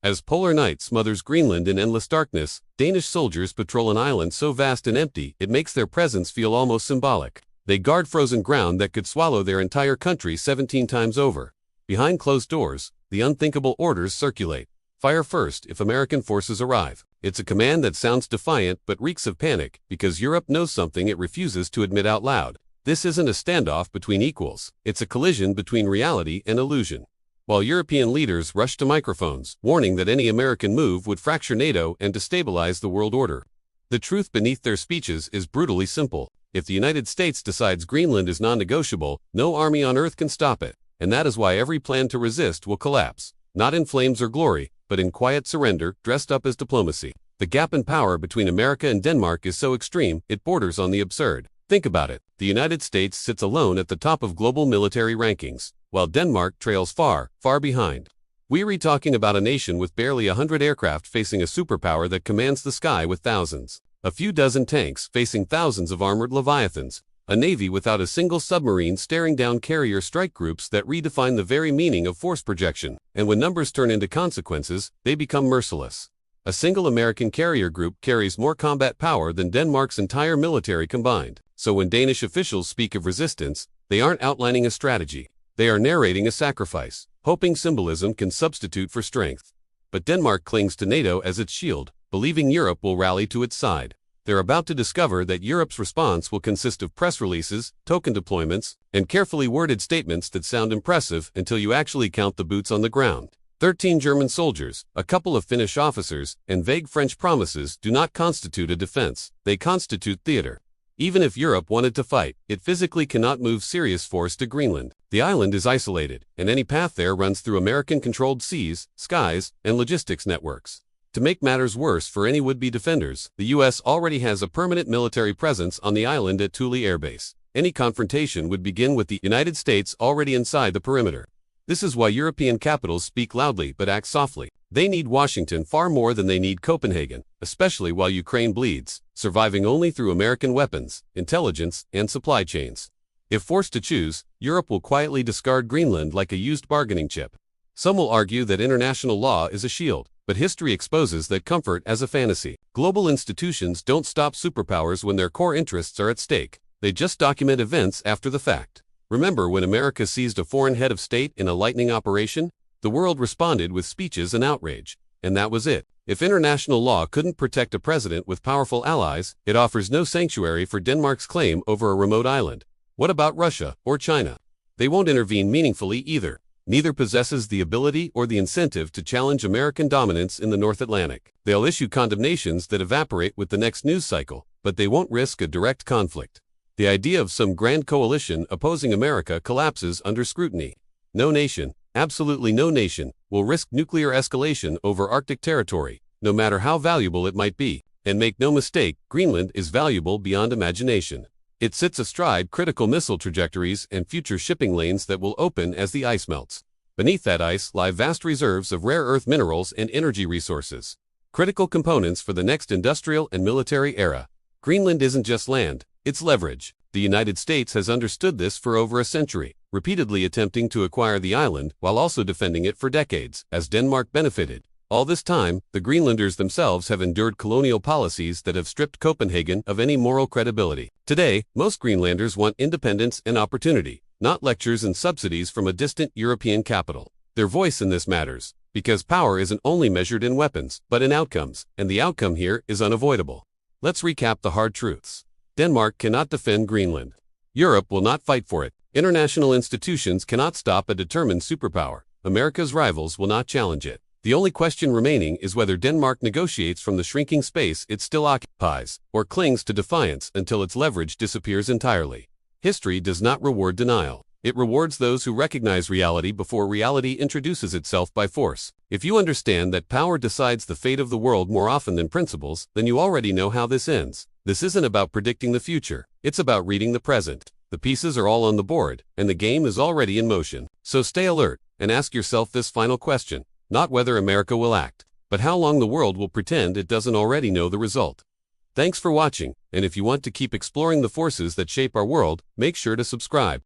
As polar night smothers Greenland in endless darkness, Danish soldiers patrol an island so vast and empty it makes their presence feel almost symbolic. They guard frozen ground that could swallow their entire country 17 times over. Behind closed doors, the unthinkable orders circulate. Fire first if American forces arrive. It's a command that sounds defiant but reeks of panic because Europe knows something it refuses to admit out loud. This isn't a standoff between equals, it's a collision between reality and illusion. While European leaders rush to microphones, warning that any American move would fracture NATO and destabilize the world order, the truth beneath their speeches is brutally simple. If the United States decides Greenland is non-negotiable, no army on Earth can stop it, and that is why every plan to resist will collapse, not in flames or glory, but in quiet surrender dressed up as diplomacy. The gap in power between America and Denmark is so extreme, it borders on the absurd. Think about it. The United States sits alone at the top of global military rankings, while Denmark trails far, far behind. We're talking about a nation with barely 100 aircraft facing a superpower that commands the sky with thousands. A few dozen tanks facing thousands of armored leviathans. A navy without a single submarine staring down carrier strike groups that redefine the very meaning of force projection. And when numbers turn into consequences, they become merciless. A single American carrier group carries more combat power than Denmark's entire military combined. So when Danish officials speak of resistance, they aren't outlining a strategy. They are narrating a sacrifice, hoping symbolism can substitute for strength. But Denmark clings to NATO as its shield, believing Europe will rally to its side. They're about to discover that Europe's response will consist of press releases, token deployments, and carefully worded statements that sound impressive until you actually count the boots on the ground. 13 German soldiers, a couple of Finnish officers, and vague French promises do not constitute a defense. They constitute theater. Even if Europe wanted to fight, it physically cannot move serious force to Greenland. The island is isolated, and any path there runs through American-controlled seas, skies, and logistics networks. To make matters worse for any would-be defenders, the U.S. already has a permanent military presence on the island at Thule Air Base. Any confrontation would begin with the United States already inside the perimeter. This is why European capitals speak loudly but act softly. They need Washington far more than they need Copenhagen, especially while Ukraine bleeds, surviving only through American weapons, intelligence, and supply chains. If forced to choose, Europe will quietly discard Greenland like a used bargaining chip. Some will argue that international law is a shield, but history exposes that comfort as a fantasy. Global institutions don't stop superpowers when their core interests are at stake. They just document events after the fact. Remember when America seized a foreign head of state in a lightning operation? The world responded with speeches and outrage. And that was it. If international law couldn't protect a president with powerful allies, it offers no sanctuary for Denmark's claim over a remote island. What about Russia or China? They won't intervene meaningfully either. Neither possesses the ability or the incentive to challenge American dominance in the North Atlantic. They'll issue condemnations that evaporate with the next news cycle, but they won't risk a direct conflict. The idea of some grand coalition opposing America collapses under scrutiny. No nation, absolutely no nation, will risk nuclear escalation over Arctic territory, no matter how valuable it might be. And make no mistake, Greenland is valuable beyond imagination. It sits astride critical missile trajectories and future shipping lanes that will open as the ice melts. Beneath that ice lie vast reserves of rare earth minerals and energy resources, critical components for the next industrial and military era. Greenland isn't just land, it's leverage. The United States has understood this for over a century, repeatedly attempting to acquire the island while also defending it for decades, as Denmark benefited. All this time, the Greenlanders themselves have endured colonial policies that have stripped Copenhagen of any moral credibility. Today, most Greenlanders want independence and opportunity, not lectures and subsidies from a distant European capital. Their voice in this matters, because power isn't only measured in weapons, but in outcomes, and the outcome here is unavoidable. Let's recap the hard truths. Denmark cannot defend Greenland. Europe will not fight for it. International institutions cannot stop a determined superpower. America's rivals will not challenge it. The only question remaining is whether Denmark negotiates from the shrinking space it still occupies, or clings to defiance until its leverage disappears entirely. History does not reward denial. It rewards those who recognize reality before reality introduces itself by force. If you understand that power decides the fate of the world more often than principles, then you already know how this ends. This isn't about predicting the future. It's about reading the present. The pieces are all on the board, and the game is already in motion. So stay alert, and ask yourself this final question. Not whether America will act, but how long the world will pretend it doesn't already know the result. Thanks for watching, and if you want to keep exploring the forces that shape our world, make sure to subscribe.